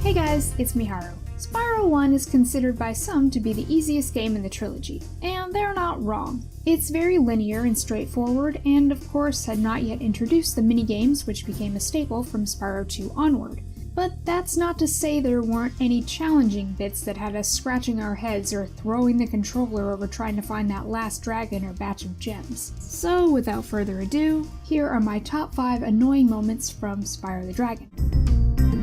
Hey guys, it's Miharu. Spyro 1 is considered by some to be the easiest game in the trilogy, and they're not wrong. It's very linear and straightforward, and of course had not yet introduced the minigames which became a staple from Spyro 2 onward. But that's not to say there weren't any challenging bits that had us scratching our heads or throwing the controller over trying to find that last dragon or batch of gems. So without further ado, here are my top 5 annoying moments from Spyro the Dragon.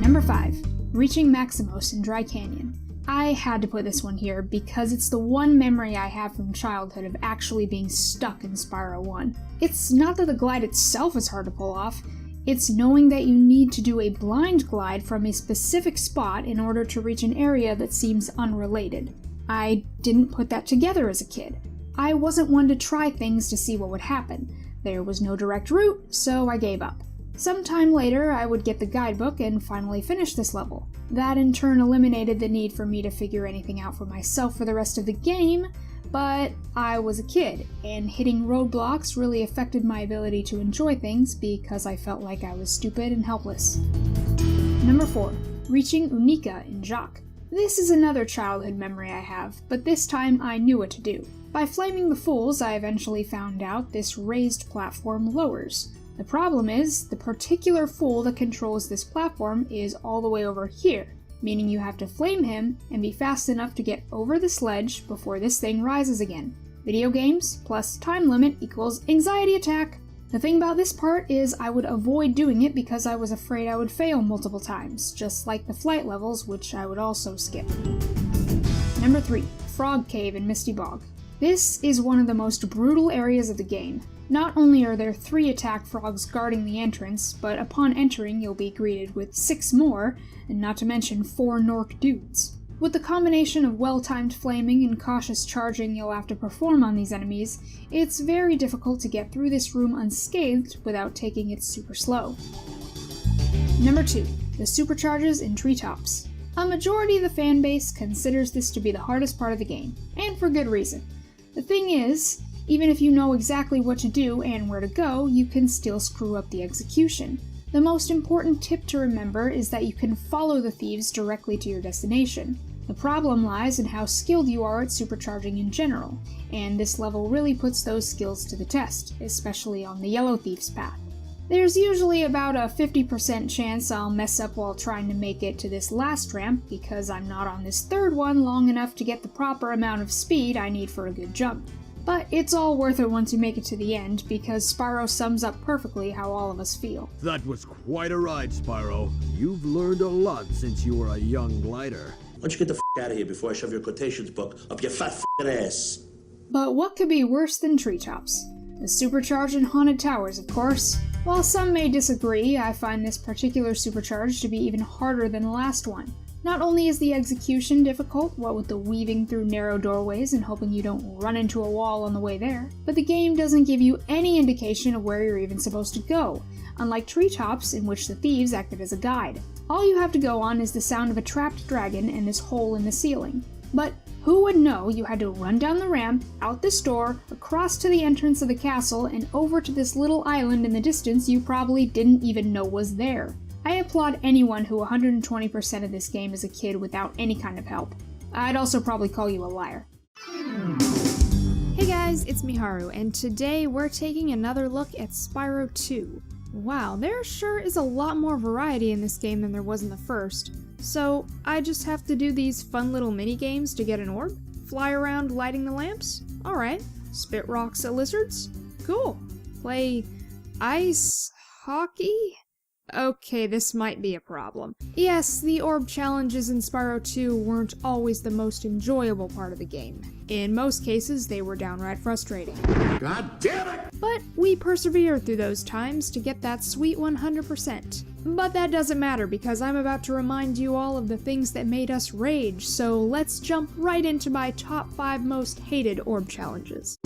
Number 5. Reaching Maximos in Dry Canyon. I had to put this one here because it's the one memory I have from childhood of actually being stuck in Spyro 1. It's not that the glide itself is hard to pull off, it's knowing that you need to do a blind glide from a specific spot in order to reach an area that seems unrelated. I didn't put that together as a kid. I wasn't one to try things to see what would happen. There was no direct route, so I gave up. Sometime later, I would get the guidebook and finally finish this level. That in turn eliminated the need for me to figure anything out for myself for the rest of the game, but I was a kid, and hitting roadblocks really affected my ability to enjoy things because I felt like I was stupid and helpless. Number 4. Reaching Unica in Jacques. This is another childhood memory I have, but this time I knew what to do. By flaming the fools, I eventually found out this raised platform lowers. The problem is, the particular fool that controls this platform is all the way over here, meaning you have to flame him and be fast enough to get over the sledge before this thing rises again. Video games plus time limit equals anxiety attack. The thing about this part is I would avoid doing it because I was afraid I would fail multiple times, just like the flight levels, which I would also skip. Number 3. Frog Cave in Misty Bog. This is one of the most brutal areas of the game. Not only are there 3 attack frogs guarding the entrance, but upon entering you'll be greeted with 6 more, and not to mention 4 Nork dudes. With the combination of well-timed flaming and cautious charging you'll have to perform on these enemies, it's very difficult to get through this room unscathed without taking it super slow. Number 2. The supercharges in Treetops. A majority of the fanbase considers this to be the hardest part of the game, and for good reason. The thing is, even if you know exactly what to do and where to go, you can still screw up the execution. The most important tip to remember is that you can follow the thieves directly to your destination. The problem lies in how skilled you are at supercharging in general, and this level really puts those skills to the test, especially on the Yellow Thief's path. There's usually about a 50% chance I'll mess up while trying to make it to this last ramp because I'm not on this third one long enough to get the proper amount of speed I need for a good jump. But it's all worth it once you make it to the end, because Spyro sums up perfectly how all of us feel. That was quite a ride, Spyro. You've learned a lot since you were a young glider. Why don't you get the f*** out of here before I shove your quotations book up your fat f***ing ass? But what could be worse than Treetops? The supercharge and haunted towers, of course. While some may disagree, I find this particular supercharge to be even harder than the last one. Not only is the execution difficult, what with the weaving through narrow doorways and hoping you don't run into a wall on the way there, but the game doesn't give you any indication of where you're even supposed to go, unlike Treetops, in which the thieves acted as a guide. All you have to go on is the sound of a trapped dragon and this hole in the ceiling. But who would know you had to run down the ramp, out this door, across to the entrance of the castle, and over to this little island in the distance you probably didn't even know was there. I applaud anyone who 120% of this game as a kid without any kind of help. I'd also probably call you a liar. Hey guys, it's Miharu, and today we're taking another look at Spyro 2. Wow, there sure is a lot more variety in this game than there was in the first. So, I just have to do these fun little mini-games to get an orb? Fly around lighting the lamps? Alright. Spit rocks at lizards? Cool. Play ice hockey? Okay, this might be a problem. Yes, the orb challenges in Spyro 2 weren't always the most enjoyable part of the game. In most cases, they were downright frustrating. God damn it! But we persevered through those times to get that sweet 100%. But that doesn't matter because I'm about to remind you all of the things that made us rage, so let's jump right into my top 5 most hated orb challenges.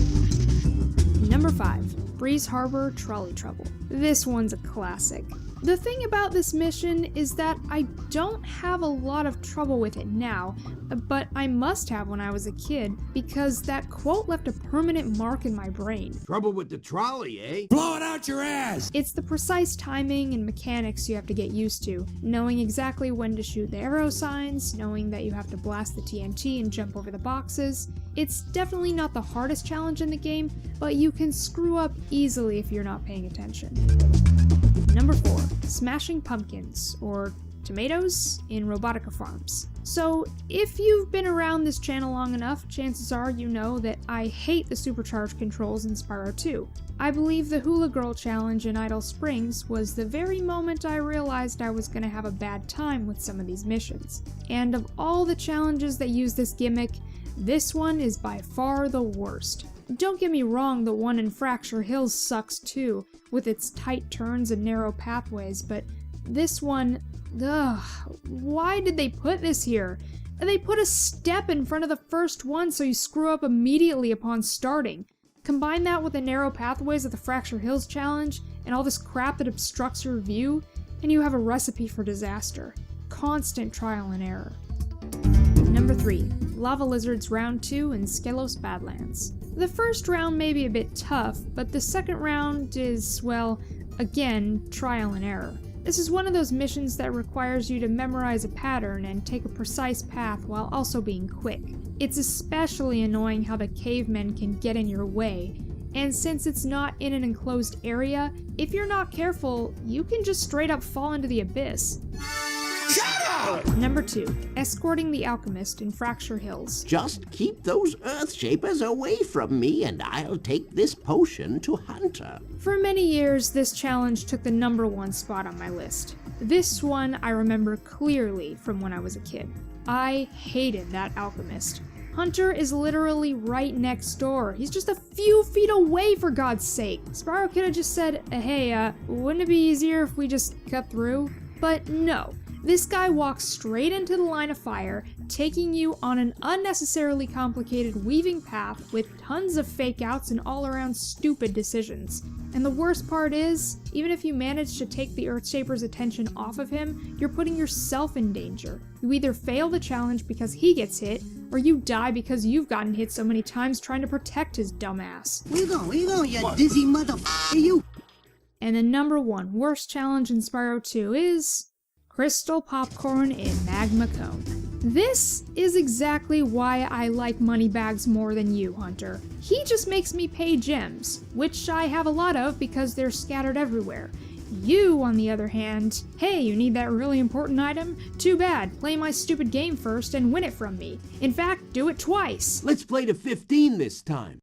Number 5. Breeze Harbor Trolley Trouble. This one's a classic. The thing about this mission is that I don't have a lot of trouble with it now, but I must have when I was a kid, because that quote left a permanent mark in my brain. Trouble with the trolley, eh? Blow it out your ass! It's the precise timing and mechanics you have to get used to, knowing exactly when to shoot the arrow signs, knowing that you have to blast the TNT and jump over the boxes. It's definitely not the hardest challenge in the game, but you can screw up easily if you're not paying attention. Number 4. Smashing pumpkins, or tomatoes, in Robotica farms. So, if you've been around this channel long enough, chances are you know that I hate the supercharged controls in Spyro 2. I believe the Hula Girl challenge in Idle Springs was the very moment I realized I was gonna have a bad time with some of these missions. And of all the challenges that use this gimmick, this one is by far the worst. Don't get me wrong, the one in Fracture Hills sucks too, with its tight turns and narrow pathways, but this one, ugh, why did they put this here? They put a step in front of the first one so you screw up immediately upon starting. Combine that with the narrow pathways of the Fracture Hills challenge, and all this crap that obstructs your view, and you have a recipe for disaster. Constant trial and error. Number 3. Lava Lizards Round 2 in Skelos Badlands. The first round may be a bit tough, but the second round is, well, again, trial and error. This is one of those missions that requires you to memorize a pattern and take a precise path while also being quick. It's especially annoying how the cavemen can get in your way, and since it's not in an enclosed area, if you're not careful, you can just straight up fall into the abyss. Number 2. Escorting the Alchemist in Fracture Hills. Just keep those Earthshapers away from me and I'll take this potion to Hunter. For many years, this challenge took the number 1 spot on my list. This one I remember clearly from when I was a kid. I hated that Alchemist. Hunter is literally right next door. He's just a few feet away, for God's sake. Spyro could have just said, hey, wouldn't it be easier if we just cut through? But no. This guy walks straight into the line of fire, taking you on an unnecessarily complicated weaving path with tons of fake outs and all around stupid decisions. And the worst part is, even if you manage to take the Earthshaper's attention off of him, you're putting yourself in danger. You either fail the challenge because he gets hit, or you die because you've gotten hit so many times trying to protect his dumb ass. Where you going, you dizzy motherfucker, you? And the number 1 worst challenge in Spyro 2 is Crystal Popcorn in Magma Cone. This is exactly why I like Moneybags more than you, Hunter. He just makes me pay gems, which I have a lot of because they're scattered everywhere. You, on the other hand, hey, you need that really important item? Too bad, play my stupid game first and win it from me. In fact, do it twice. Let's play to 15 this time.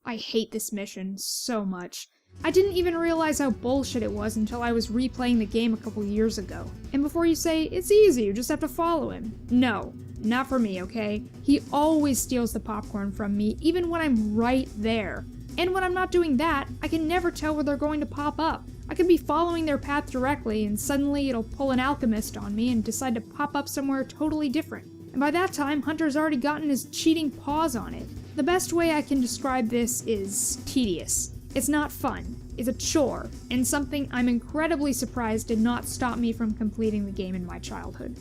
I hate this mission so much. I didn't even realize how bullshit it was until I was replaying the game a couple years ago. And before you say, it's easy, you just have to follow him. No, not for me, okay? He always steals the popcorn from me, even when I'm right there. And when I'm not doing that, I can never tell where they're going to pop up. I could be following their path directly, and suddenly it'll pull an alchemist on me and decide to pop up somewhere totally different. And by that time, Hunter's already gotten his cheating paws on it. The best way I can describe this is tedious. It's not fun, it's a chore, and something I'm incredibly surprised did not stop me from completing the game in my childhood.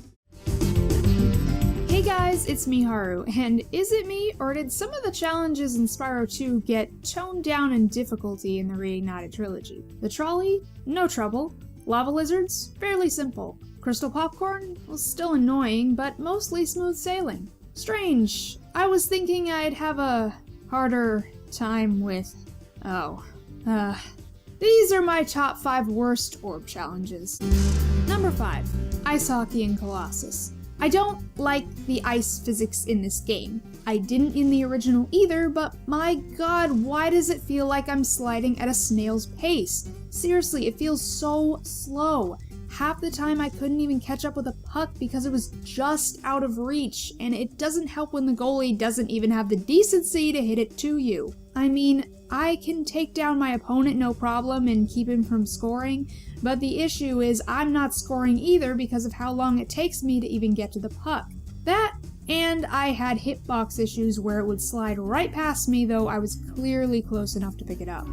Hey guys, it's Miharu, and is it me, or did some of the challenges in Spyro 2 get toned down in difficulty in the Reignited trilogy? The trolley? No trouble. Lava lizards? Fairly simple. Crystal popcorn? Well, still annoying, but mostly smooth sailing. Strange. I was thinking I'd have a harder time with... These are my top 5 worst orb challenges. Number 5. Ice Hockey in Colossus. I don't like the ice physics in this game. I didn't in the original either, but my god, why does it feel like I'm sliding at a snail's pace? Seriously, it feels so slow. Half the time I couldn't even catch up with a puck because it was just out of reach, and it doesn't help when the goalie doesn't even have the decency to hit it to you. I mean, I can take down my opponent no problem and keep him from scoring, but the issue is I'm not scoring either because of how long it takes me to even get to the puck. That, and I had hitbox issues where it would slide right past me though I was clearly close enough to pick it up.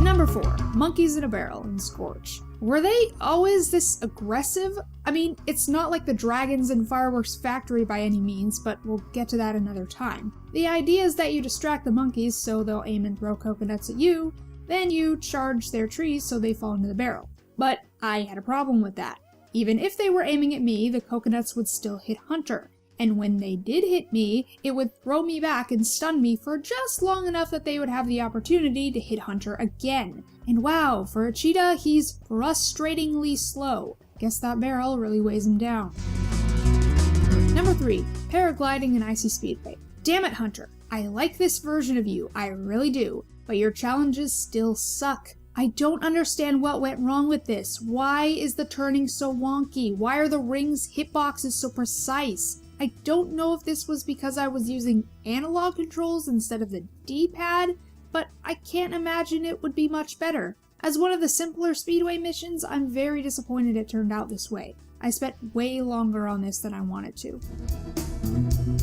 Number 4. Monkeys in a Barrel in Scorch. Were they always this aggressive? I mean, it's not like the dragons in Fireworks Factory by any means, but we'll get to that another time. The idea is that you distract the monkeys so they'll aim and throw coconuts at you, then you charge their trees so they fall into the barrel. But I had a problem with that. Even if they were aiming at me, the coconuts would still hit Hunter. And when they did hit me, it would throw me back and stun me for just long enough that they would have the opportunity to hit Hunter again. And wow, for a cheetah, he's frustratingly slow. Guess that barrel really weighs him down. Number 3, paragliding and icy speedway. Damn it, Hunter. I like this version of you, I really do, but your challenges still suck. I don't understand what went wrong with this. Why is the turning so wonky? Why are the rings' hitboxes so precise? I don't know if this was because I was using analog controls instead of the D-pad, but I can't imagine it would be much better. As one of the simpler speedway missions, I'm very disappointed it turned out this way. I spent way longer on this than I wanted to.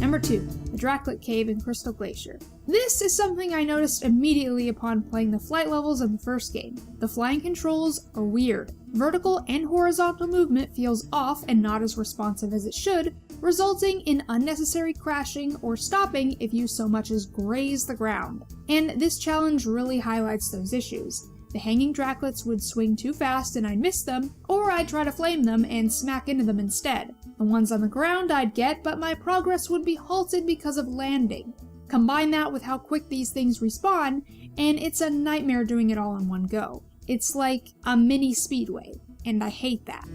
Number 2, the Draclet Cave in Crystal Glacier. This is something I noticed immediately upon playing the flight levels of the first game. The flying controls are weird. Vertical and horizontal movement feels off and not as responsive as it should, resulting in unnecessary crashing or stopping if you so much as graze the ground. And this challenge really highlights those issues. The hanging Draclets would swing too fast and I'd miss them, or I'd try to flame them and smack into them instead. The ones on the ground I'd get, but my progress would be halted because of landing. Combine that with how quick these things respawn, and it's a nightmare doing it all in one go. It's like a mini speedway, and I hate that.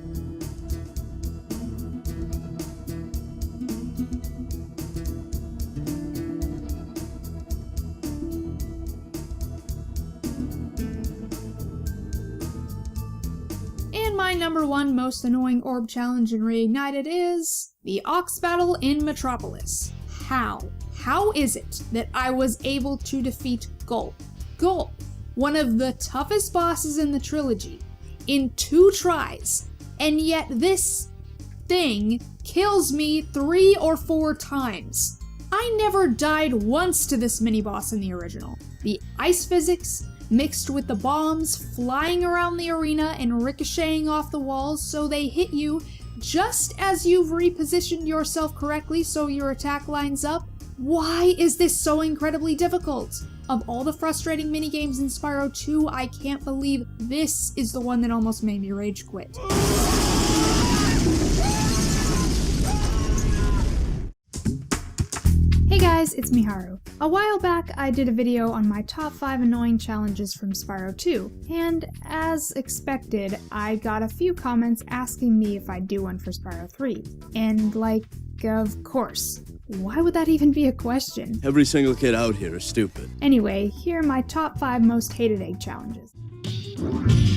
My number 1 most annoying orb challenge in Reignited is the Ox Battle in Metropolis. How? How is it that I was able to defeat Gulp? Gulp, one of the toughest bosses in the trilogy, in 2 tries, and yet this thing kills me 3 or 4 times. I never died once to this mini-boss in the original. The ice physics, mixed with the bombs flying around the arena and ricocheting off the walls so they hit you just as you've repositioned yourself correctly so your attack lines up. Why is this so incredibly difficult? Of all the frustrating minigames in Spyro 2, I can't believe this is the one that almost made me rage quit. Hey guys, it's Miharu. A while back, I did a video on my top 5 annoying challenges from Spyro 2, and as expected, I got a few comments asking me if I'd do one for Spyro 3. And of course. Why would that even be a question? Every single kid out here is stupid. Anyway, here are my top 5 most hated egg challenges.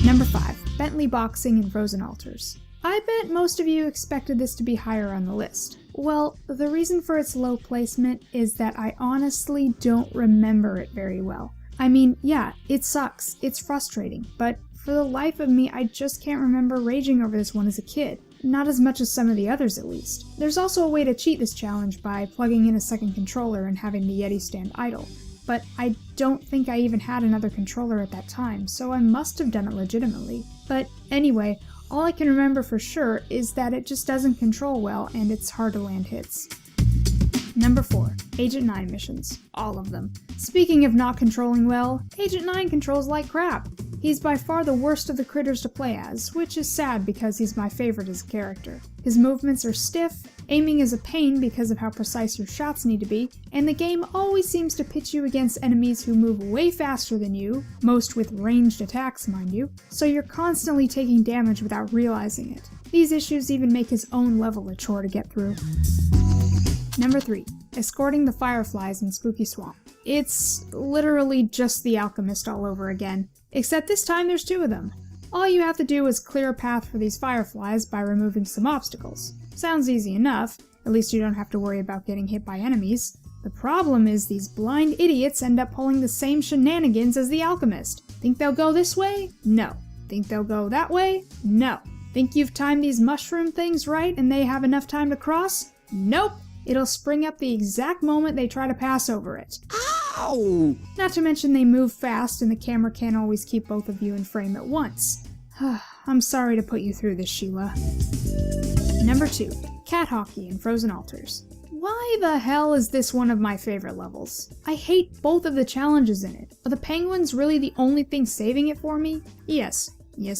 Number 5, Bentley Boxing and Frozen Altars. I bet most of you expected this to be higher on the list. Well, the reason for its low placement is that I honestly don't remember it very well. I mean, yeah, it sucks, it's frustrating, but for the life of me, I just can't remember raging over this one as a kid. Not as much as some of the others, at least. There's also a way to cheat this challenge by plugging in a second controller and having the Yeti stand idle. But I don't think I even had another controller at that time, so I must have done it legitimately. But anyway, all I can remember for sure is that it just doesn't control well and it's hard to land hits. Number 4, Agent 9 missions. All of them. Speaking of not controlling well, Agent 9 controls like crap. He's by far the worst of the critters to play as, which is sad because he's my favorite as a character. His movements are stiff, aiming is a pain because of how precise your shots need to be, and the game always seems to pitch you against enemies who move way faster than you, most with ranged attacks mind you, so you're constantly taking damage without realizing it. These issues even make his own level a chore to get through. Number 3, Escorting the Fireflies in Spooky Swamp. It's literally just the Alchemist all over again, except this time there's 2 of them. All you have to do is clear a path for these fireflies by removing some obstacles. Sounds easy enough, at least you don't have to worry about getting hit by enemies. The problem is these blind idiots end up pulling the same shenanigans as the Alchemist. Think they'll go this way? No. Think they'll go that way? No. Think you've timed these mushroom things right and they have enough time to cross? Nope. It'll spring up the exact moment they try to pass over it. Ow! Not to mention they move fast and the camera can't always keep both of you in frame at once. I'm sorry to put you through this, Sheila. Number 2. Cat Hockey in Frozen Altars. Why the hell is this one of my favorite levels? I hate both of the challenges in it. Are the penguins really the only thing saving it for me? Yes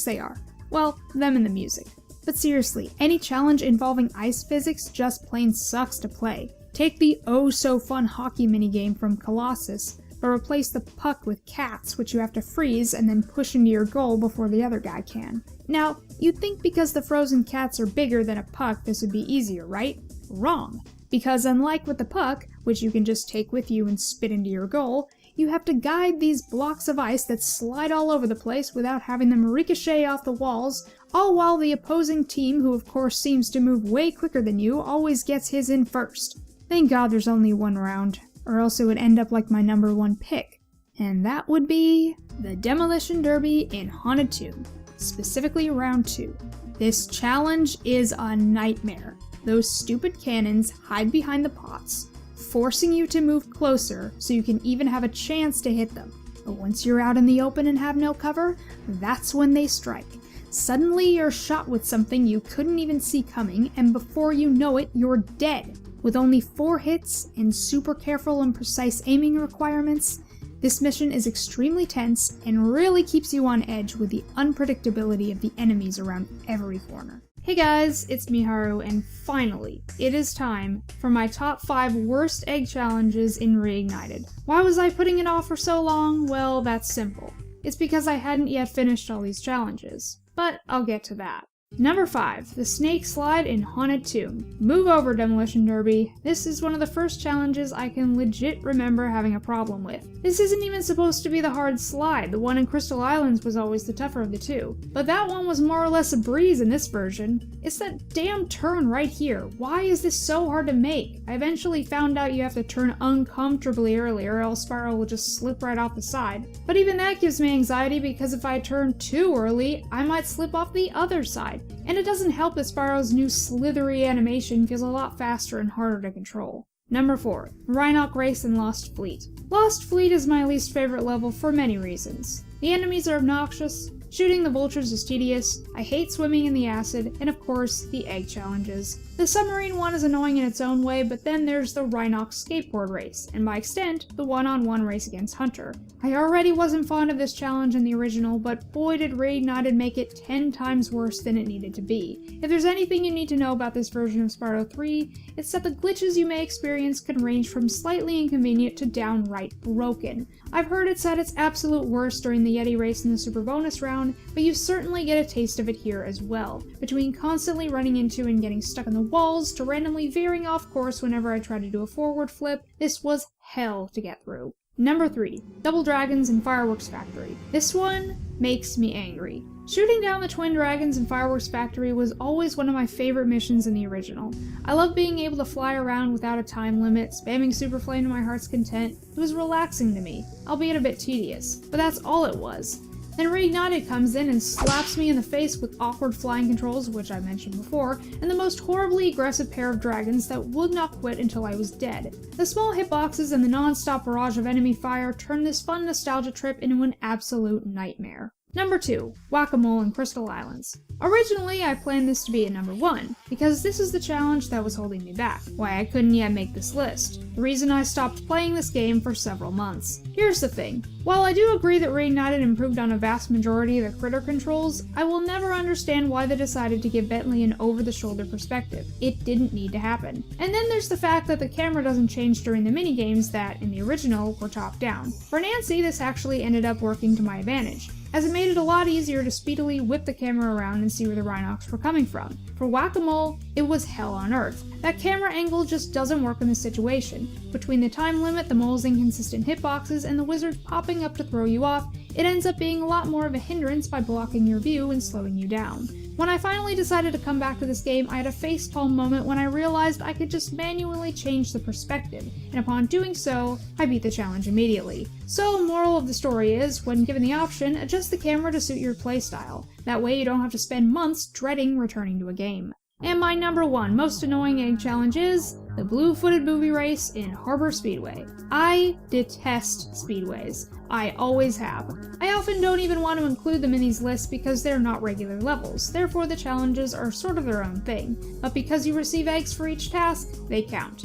they are. Well, them and the music. But seriously, any challenge involving ice physics just plain sucks to play. Take the oh-so-fun hockey minigame from Colossus, but replace the puck with cats, which you have to freeze and then push into your goal before the other guy can. Now, you'd think because the frozen cats are bigger than a puck, this would be easier, right? Wrong. Because unlike with the puck, which you can just take with you and spit into your goal, you have to guide these blocks of ice that slide all over the place without having them ricochet off the walls, all while the opposing team, who of course seems to move way quicker than you, always gets his in first. Thank God there's only one round, or else it would end up like my number 1 pick. And that would be the Demolition Derby in Haunted Tomb, specifically round 2. This challenge is a nightmare. Those stupid cannons hide behind the pots, forcing you to move closer so you can even have a chance to hit them. But once you're out in the open and have no cover, that's when they strike. Suddenly you're shot with something you couldn't even see coming, and before you know it, you're dead. With only 4 hits and super careful and precise aiming requirements, this mission is extremely tense and really keeps you on edge with the unpredictability of the enemies around every corner. Hey guys, it's Miharu, and finally, it is time for my top 5 worst egg challenges in Reignited. Why was I putting it off for so long? Well, that's simple. It's because I hadn't yet finished all these challenges. But I'll get to that. Number 5, the Snake Slide in Haunted Tomb. Move over, Demolition Derby. This is one of the first challenges I can legit remember having a problem with. This isn't even supposed to be the hard slide. The one in Crystal Islands was always the tougher of the two. But that one was more or less a breeze in this version. It's that damn turn right here. Why is this so hard to make? I eventually found out you have to turn uncomfortably early or else Spyro will just slip right off the side. But even that gives me anxiety because if I turn too early, I might slip off the other side. And it doesn't help that Spyro's new slithery animation feels a lot faster and harder to control. Number 4, Rhinoc Race in Lost Fleet. Lost Fleet is my least favorite level for many reasons. The enemies are obnoxious, shooting the vultures is tedious, I hate swimming in the acid, and of course, the egg challenges. The submarine one is annoying in its own way, but then there's the Rhinoc skateboard race, and by extent, the one-on-one race against Hunter. I already wasn't fond of this challenge in the original, but boy did Reignited make it 10 times worse than it needed to be. If there's anything you need to know about this version of Spyro 3, it's that the glitches you may experience can range from slightly inconvenient to downright broken. I've heard it's at its absolute worst during the Yeti race in the Super Bonus round, but you certainly get a taste of it here as well. Between constantly running into and getting stuck in the walls, to randomly veering off course whenever I tried to do a forward flip, this was hell to get through. Number 3, Double Dragons in Fireworks Factory. This one makes me angry. Shooting down the twin dragons in Fireworks Factory was always one of my favorite missions in the original. I love being able to fly around without a time limit, spamming Super Flame to my heart's content. It was relaxing to me, albeit a bit tedious, but that's all it was. Then Reignited comes in and slaps me in the face with awkward flying controls, which I mentioned before, and the most horribly aggressive pair of dragons that would not quit until I was dead. The small hitboxes and the non-stop barrage of enemy fire turned this fun nostalgia trip into an absolute nightmare. Number 2, Whack-A-Mole in Crystal Islands. Originally, I planned this to be a number 1, because this is the challenge that was holding me back, why I couldn't yet make this list, the reason I stopped playing this game for several months. Here's the thing, while I do agree that Reignited improved on a vast majority of the critter controls, I will never understand why they decided to give Bentley an over-the-shoulder perspective. It didn't need to happen. And then there's the fact that the camera doesn't change during the minigames that, in the original, were top-down. For Nancy, this actually ended up working to my advantage, as it made it a lot easier to speedily whip the camera around and see where the Rhinocs were coming from. For Whack-A-Mole, it was hell on earth. That camera angle just doesn't work in this situation. Between the time limit, the mole's inconsistent hitboxes, and the wizards popping up to throw you off, it ends up being a lot more of a hindrance by blocking your view and slowing you down. When I finally decided to come back to this game, I had a facepalm moment when I realized I could just manually change the perspective, and upon doing so, I beat the challenge immediately. So, moral of the story is, when given the option, adjust the camera to suit your playstyle. That way you don't have to spend months dreading returning to a game. And my number 1 most annoying egg challenge is the blue-footed booby race in Harbor Speedway. I detest speedways. I always have. I often don't even want to include them in these lists because they're not regular levels, therefore the challenges are sort of their own thing, but because you receive eggs for each task, they count.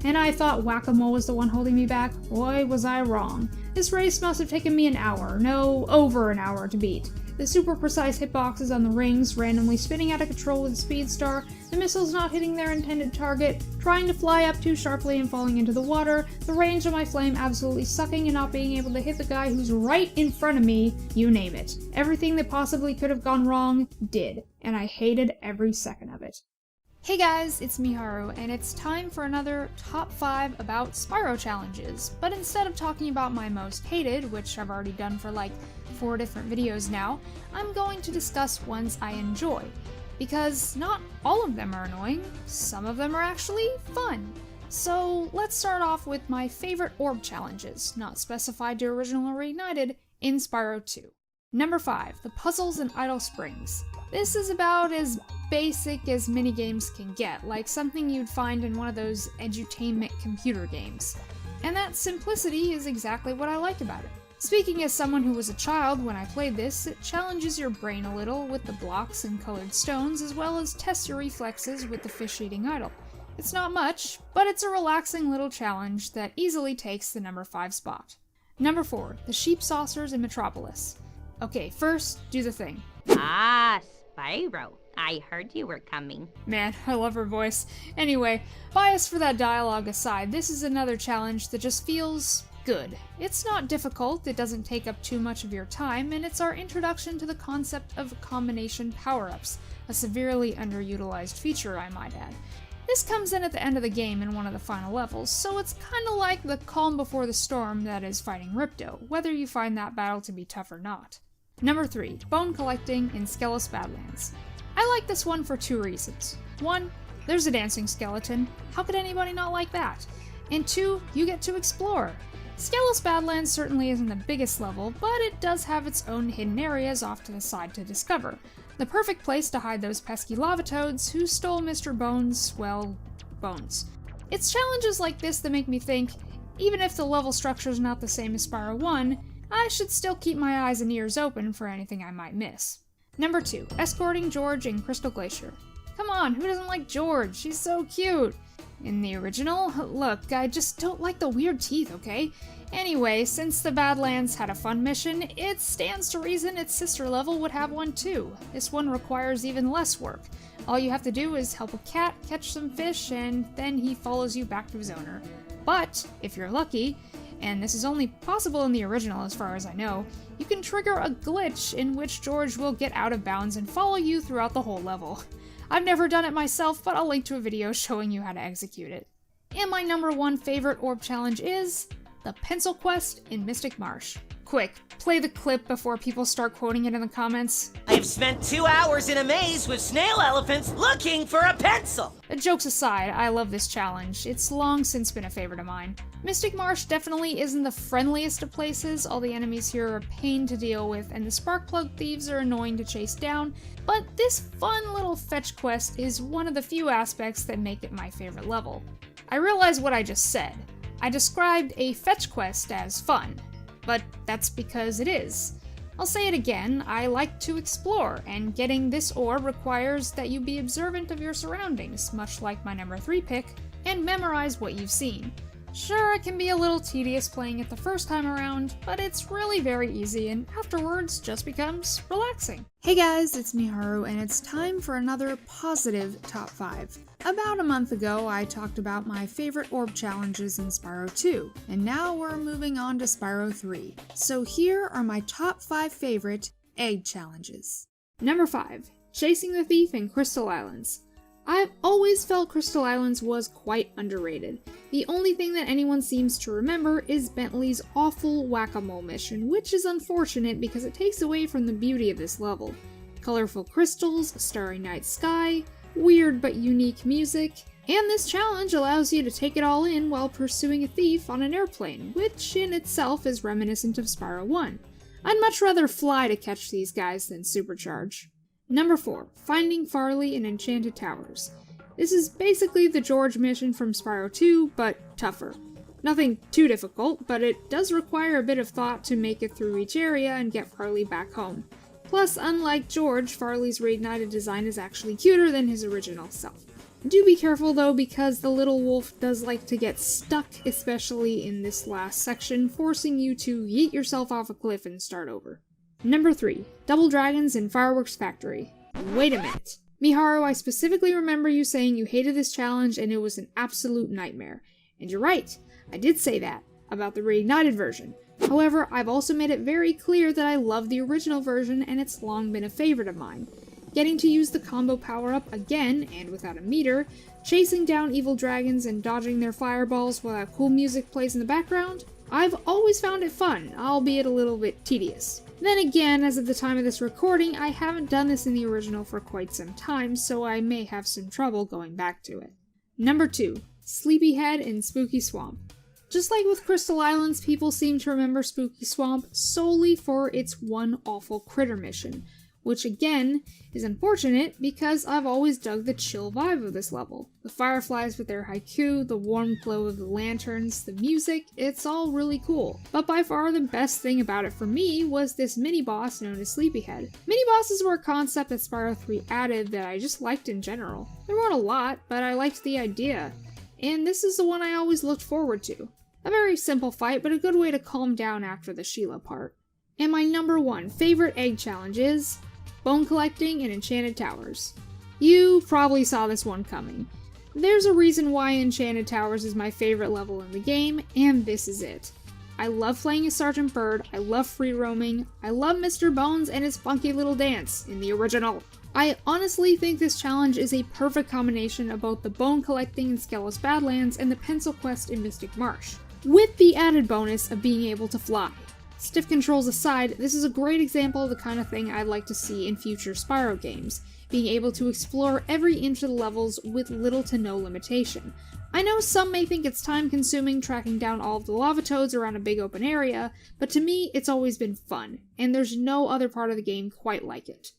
And I thought Whack-A-Mole was the one holding me back. Boy, was I wrong. This race must have taken me an hour, no, over an hour to beat. The super precise hitboxes on the rings, randomly spinning out of control with a speed star, the missiles not hitting their intended target, trying to fly up too sharply and falling into the water, the range of my flame absolutely sucking and not being able to hit the guy who's right in front of me, you name it. Everything that possibly could have gone wrong, did, and I hated every second of it. Hey guys, it's Miharu, and it's time for another top 5 about Spyro challenges. But instead of talking about my most hated, which I've already done for like 4 different videos now, I'm going to discuss ones I enjoy. Because not all of them are annoying, some of them are actually fun. So let's start off with my favorite orb challenges, not specified to original or Reignited, in Spyro 2. Number 5, the puzzles and idle springs. This is about as basic as minigames can get, like something you'd find in one of those edutainment computer games. And that simplicity is exactly what I liked about it. Speaking as someone who was a child when I played this, it challenges your brain a little with the blocks and colored stones, as well as tests your reflexes with the fish-eating idol. It's not much, but it's a relaxing little challenge that easily takes the number 5 spot. Number 4, the sheep saucers in Metropolis. Okay, first, do the thing. Ah, Spyro. I heard you were coming. Man, I love her voice. Anyway, bias for that dialogue aside, this is another challenge that just feels good. It's not difficult, it doesn't take up too much of your time, and it's our introduction to the concept of combination power-ups, a severely underutilized feature, I might add. This comes in at the end of the game in one of the final levels, so it's kinda like the calm before the storm that is fighting Ripto, whether you find that battle to be tough or not. Number 3, bone collecting in Skelos Badlands. I like this one for 2 reasons. 1, there's a dancing skeleton. How could anybody not like that? And 2, you get to explore. Skelos Badlands certainly isn't the biggest level, but it does have its own hidden areas off to the side to discover. The perfect place to hide those pesky lava toads who stole Mr. Bones', well, bones. It's challenges like this that make me think, even if the level structure's not the same as Spyro 1, I should still keep my eyes and ears open for anything I might miss. Number 2, escorting George in Crystal Glacier. Come on, who doesn't like George? She's so cute! In the original, look, I just don't like the weird teeth, okay? Anyway, since the Badlands had a fun mission, it stands to reason its sister level would have one too. This one requires even less work. All you have to do is help a cat catch some fish, and then he follows you back to his owner. But, if you're lucky, and this is only possible in the original as far as I know, you can trigger a glitch in which George will get out of bounds and follow you throughout the whole level. I've never done it myself, but I'll link to a video showing you how to execute it. And my number 1 favorite orb challenge is the Pencil Quest in Mystic Marsh. Quick, play the clip before people start quoting it in the comments. I've spent 2 hours in a maze with snail elephants looking for a pencil! Jokes aside, I love this challenge. It's long since been a favorite of mine. Mystic Marsh definitely isn't the friendliest of places, all the enemies here are a pain to deal with, and the Sparkplug Thieves are annoying to chase down, but this fun little fetch quest is one of the few aspects that make it my favorite level. I realize what I just said. I described a fetch quest as fun. But that's because it is. I'll say it again, I like to explore, and getting this orb requires that you be observant of your surroundings, much like my number 3 pick, and memorize what you've seen. Sure, it can be a little tedious playing it the first time around, but it's really very easy, and afterwards just becomes relaxing. Hey guys, it's Miharu, and it's time for another positive top 5. About a month ago, I talked about my favorite orb challenges in Spyro 2, and now we're moving on to Spyro 3. So here are my top 5 favorite egg challenges. Number 5, chasing the thief in Crystal Islands. I've always felt Crystal Islands was quite underrated. The only thing that anyone seems to remember is Bentley's awful Whack-A-Mole mission, which is unfortunate because it takes away from the beauty of this level. Colorful crystals, a starry night sky, weird but unique music, and this challenge allows you to take it all in while pursuing a thief on an airplane, which in itself is reminiscent of Spyro 1. I'd much rather fly to catch these guys than supercharge. Number 4, finding Farley in Enchanted Towers. This is basically the George mission from Spyro 2, but tougher. Nothing too difficult, but it does require a bit of thought to make it through each area and get Farley back home. Plus, unlike George, Farley's Reignited design is actually cuter than his original self. Do be careful though, because the little wolf does like to get stuck, especially in this last section, forcing you to yeet yourself off a cliff and start over. Number 3. Double Dragons in Fireworks Factory. Wait a minute. Miharu, I specifically remember you saying you hated this challenge and it was an absolute nightmare. And you're right, I did say that, about the Reignited version. However, I've also made it very clear that I love the original version and it's long been a favorite of mine. Getting to use the combo power-up again, and without a meter, chasing down evil dragons and dodging their fireballs while cool music plays in the background, I've always found it fun, albeit a little bit tedious. Then again, as of the time of this recording, I haven't done this in the original for quite some time, so I may have some trouble going back to it. Number 2. Sleepyhead in Spooky Swamp. Just like with Crystal Islands, people seem to remember Spooky Swamp solely for its one awful critter mission, which again is unfortunate because I've always dug the chill vibe of this level. The fireflies with their haiku, the warm glow of the lanterns, the music, it's all really cool. But by far the best thing about it for me was this mini-boss known as Sleepyhead. Mini-bosses were a concept that Spyro 3 added that I just liked in general. There weren't a lot, but I liked the idea. And this is the one I always looked forward to. A very simple fight, but a good way to calm down after the Sheila part. And my number 1 favorite egg challenge is bone collecting in Enchanted Towers. You probably saw this one coming. There's a reason why Enchanted Towers is my favorite level in the game, and this is it. I love playing as Sergeant Bird, I love free roaming, I love Mr. Bones and his funky little dance in the original. I honestly think this challenge is a perfect combination of both the bone collecting in Skelos Badlands and the pencil quest in Mystic Marsh, with the added bonus of being able to fly. Stiff controls aside, this is a great example of the kind of thing I'd like to see in future Spyro games, being able to explore every inch of the levels with little to no limitation. I know some may think it's time-consuming tracking down all of the lava toads around a big open area, but to me it's always been fun, and there's no other part of the game quite like it.